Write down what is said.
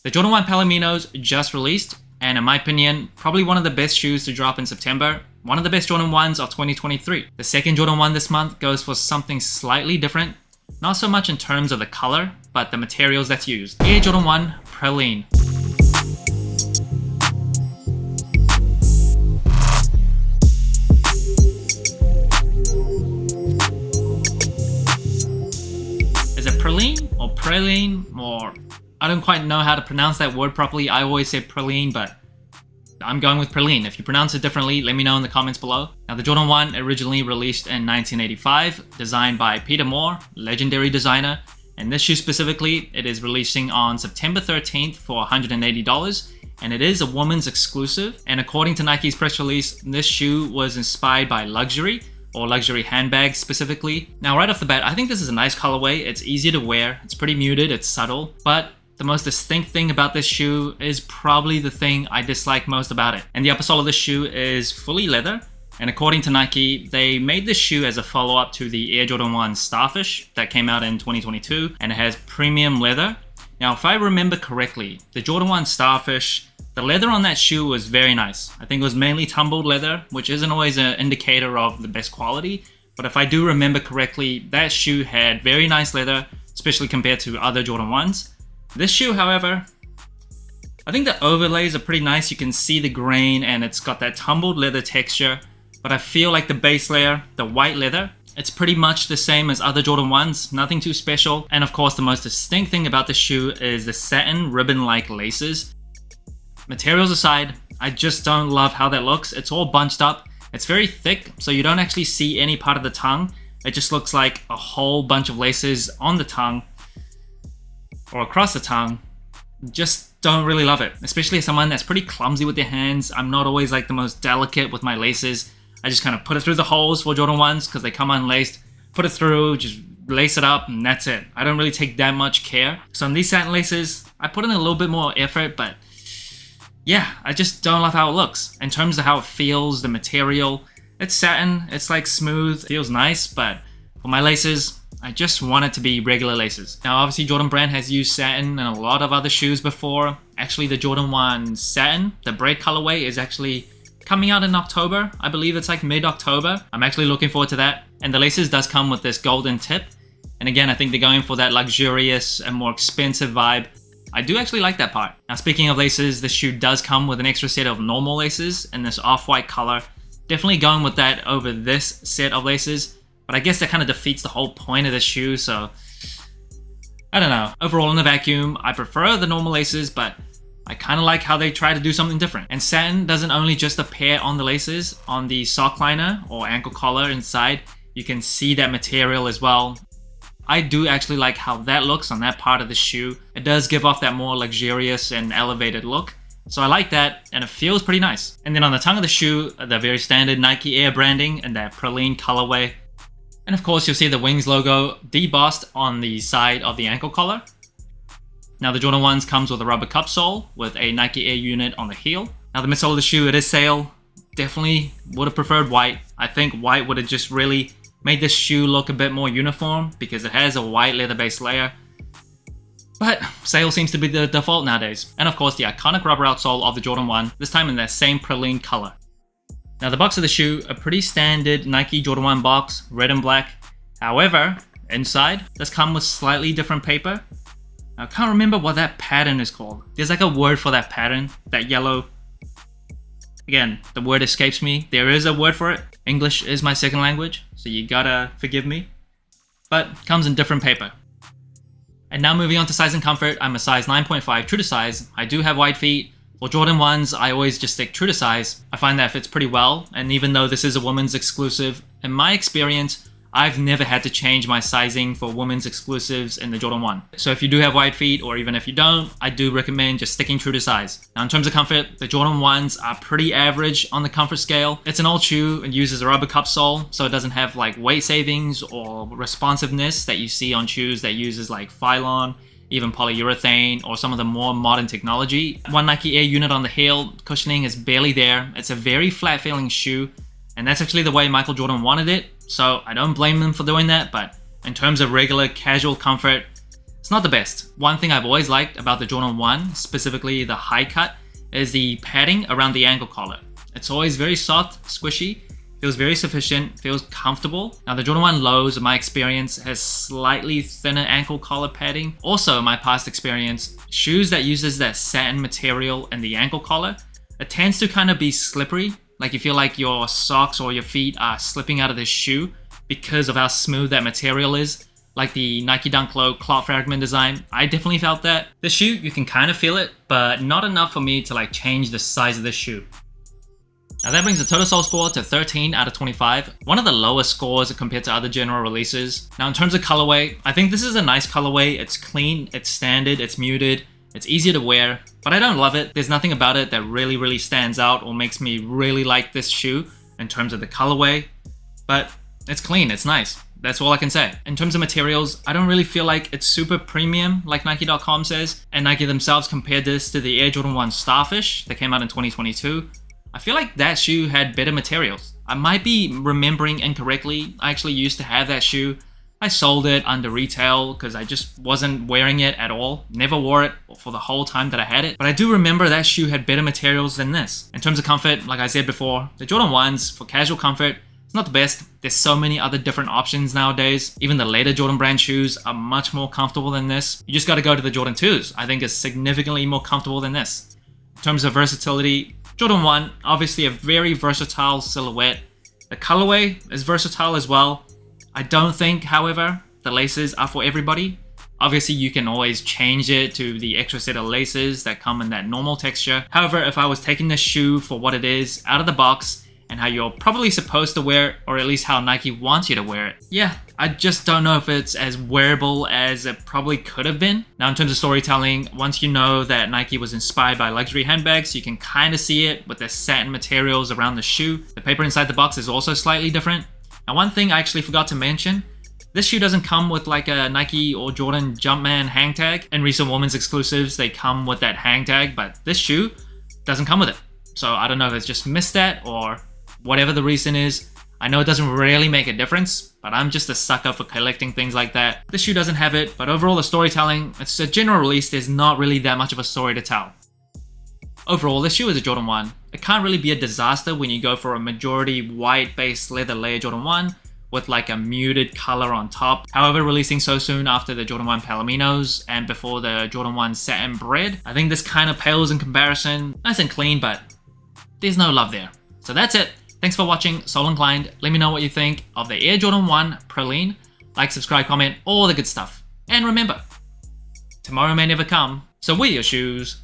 The Jordan 1 Palominos just released, and in my opinion, probably one of the best shoes to drop in September. One of the best Jordan 1s of 2023. The second Jordan 1 this month goes for something slightly different. Not so much in terms of the color, but the materials that's used. Air Jordan 1 Praline. Is it Praline or Praline or... I don't quite know how to pronounce that word properly. I always say Praline, but I'm going with Praline. If you pronounce it differently, let me know in the comments below. Now, the Jordan 1 originally released in 1985, designed by Peter Moore, legendary designer. And this shoe specifically, it is releasing on September 13th for $180. And it is a woman's exclusive. And according to Nike's press release, this shoe was inspired by luxury, or luxury handbags specifically. Now, right off the bat, I think this is a nice colorway. It's easy to wear. It's pretty muted. It's subtle. But the most distinct thing about this shoe is probably the thing I dislike most about it. And the upper sole of this shoe is fully leather. And according to Nike, they made this shoe as a follow-up to the Air Jordan 1 Starfish that came out in 2022. And it has premium leather. Now, if I remember correctly, the Jordan 1 Starfish, the leather on that shoe was very nice. I think it was mainly tumbled leather, which isn't always an indicator of the best quality. But if I do remember correctly, that shoe had very nice leather, especially compared to other Jordan 1s. This shoe, however, I think the overlays are pretty nice. You can see the grain and it's got that tumbled leather texture. But I feel like the base layer, the white leather, it's pretty much the same as other Jordan 1s, nothing too special. And of course, the most distinct thing about the shoe is the satin ribbon-like laces. Materials aside, I just don't love how that looks. It's all bunched up. It's very thick, so you don't actually see any part of the tongue. It just looks like a whole bunch of laces on the tongue or across the tongue. Just don't really love it, especially as someone that's pretty clumsy with their hands. I'm not always like the most delicate with my laces. I just kind of put it through the holes for Jordan 1s because they come unlaced, put it through, just lace it up, and that's it. I don't really take that much care. So on these satin laces, I put in a little bit more effort, but yeah, I just don't love how it looks. In terms of how it feels, the material, it's satin, it's like smooth, feels nice, but for my laces, I just want it to be regular laces. Now, obviously, Jordan Brand has used satin in a lot of other shoes before. Actually, the Jordan 1 satin, the braid colorway, is actually coming out in October. I believe it's like mid-October. I'm actually looking forward to that. And the laces does come with this golden tip. And again, I think they're going for that luxurious and more expensive vibe. I do actually like that part. Now, speaking of laces, this shoe does come with an extra set of normal laces in this off-white color. Definitely going with that over this set of laces. But I guess that kind of defeats the whole point of this shoe, so I don't know. Overall, in the vacuum, I prefer the normal laces, but I kind of like how they try to do something different. And satin doesn't only just appear on the laces, on the sock liner or ankle collar inside, you can see that material as well. I do actually like how that looks on that part of the shoe. It does give off that more luxurious and elevated look. So I like that, and it feels pretty nice. And then on the tongue of the shoe, the very standard Nike Air branding and that Praline colorway. And of course, you'll see the Wings logo debossed on the side of the ankle collar. Now, the Jordan 1s comes with a rubber cup sole with a Nike Air unit on the heel. Now, the midsole of the shoe, it is sail. Definitely would have preferred white. I think white would have just really made this shoe look a bit more uniform because it has a white leather-based layer. But sail seems to be the default nowadays. And of course, the iconic rubber outsole of the Jordan 1, this time in that same Praline color. Now, the box of the shoe, a pretty standard Nike Jordan 1 box, red and black. However, inside does come with slightly different paper. Now, I can't remember what that pattern is called. There's like a word for that pattern, that yellow. Again, the word escapes me. There is a word for it. English is my second language, so you gotta forgive me. But it comes in different paper. And now moving on to size and comfort, I'm a size 9.5 true to size. I do have wide feet. For Jordan 1s, I always just stick true to size. I find that fits pretty well, and even though this is a women's exclusive, in my experience, I've never had to change my sizing for women's exclusives in the Jordan 1. So if you do have wide feet, or even if you don't, I do recommend just sticking true to size. Now, in terms of comfort, the Jordan 1s are pretty average on the comfort scale. It's an old shoe and uses a rubber cup sole, so it doesn't have like weight savings or responsiveness that you see on shoes that uses like Phylon, even polyurethane, or some of the more modern technology. One Nike Air unit on the heel, cushioning is barely there. It's a very flat feeling shoe, and that's actually the way Michael Jordan wanted it, so I don't blame them for doing that. But in terms of regular casual comfort, It's not the best. One thing I've always liked about the Jordan 1, specifically the high cut, is the padding around the ankle collar. It's always very soft, squishy, feels very sufficient, feels comfortable. Now the Jordan 1 lows, in my experience, has slightly thinner ankle collar padding. Also, in my past experience, shoes that uses that satin material in the ankle collar, it tends to kind of be slippery. Like you feel like your socks or your feet are slipping out of the shoe because of how smooth that material is. Like the Nike Dunk Low cloth fragment design, I definitely felt that. The shoe, you can kind of feel it, but not enough for me to like change the size of the shoe. Now that brings the total sole score to 13 out of 25, one of the lowest scores compared to other general releases. Now in terms of colorway, I think this is a nice colorway. It's clean, it's standard, it's muted, it's easy to wear, but I don't love it. There's nothing about it that really stands out or makes me really like this shoe in terms of the colorway, but it's clean, it's nice. That's all I can say. In terms of materials, I don't really feel like it's super premium like Nike.com says, and Nike themselves compared this to the Air Jordan 1 Starfish that came out in 2022. I feel like that shoe had better materials. I might be remembering incorrectly. I actually used to have that shoe. I sold it under retail because I just wasn't wearing it at all. Never wore it for the whole time that I had it. But I do remember that shoe had better materials than this. In terms of comfort, like I said before, the Jordan 1s for casual comfort, it's not the best. There's so many other different options nowadays. Even the later Jordan brand shoes are much more comfortable than this. You just got to go to the Jordan 2s. I think it's significantly more comfortable than this. In terms of versatility, Jordan 1, obviously a very versatile silhouette. The colorway is versatile as well. I don't think, however, the laces are for everybody. Obviously, you can always change it to the extra set of laces that come in that normal texture. However, if I was taking this shoe for what it is, out of the box, and how you're probably supposed to wear it, or at least how Nike wants you to wear it, yeah, I just don't know if it's as wearable as it probably could have been. Now in terms of storytelling, once you know that Nike was inspired by luxury handbags, you can kind of see it with the satin materials around the shoe. The paper inside the box is also slightly different. Now one thing I actually forgot to mention, this shoe doesn't come with like a Nike or Jordan Jumpman hang tag. In recent women's exclusives, they come with that hang tag, but this shoe doesn't come with it. So I don't know if it's just missed that or whatever the reason is. I know it doesn't really make a difference, but I'm just a sucker for collecting things like that. This shoe doesn't have it, but overall the storytelling, it's a general release, there's not really that much of a story to tell. Overall, this shoe is a Jordan 1. It can't really be a disaster when you go for a majority white-based leather layer Jordan 1 with like a muted color on top. However, releasing so soon after the Jordan 1 Palominos and before the Jordan 1 Satin Bread, I think this kind of pales in comparison. Nice and clean, but there's no love there. So that's it. Thanks for watching, Sole Inclined. Let me know what you think of the Air Jordan 1 Praline. Like, subscribe, comment, all the good stuff. And remember, tomorrow may never come, so wear your shoes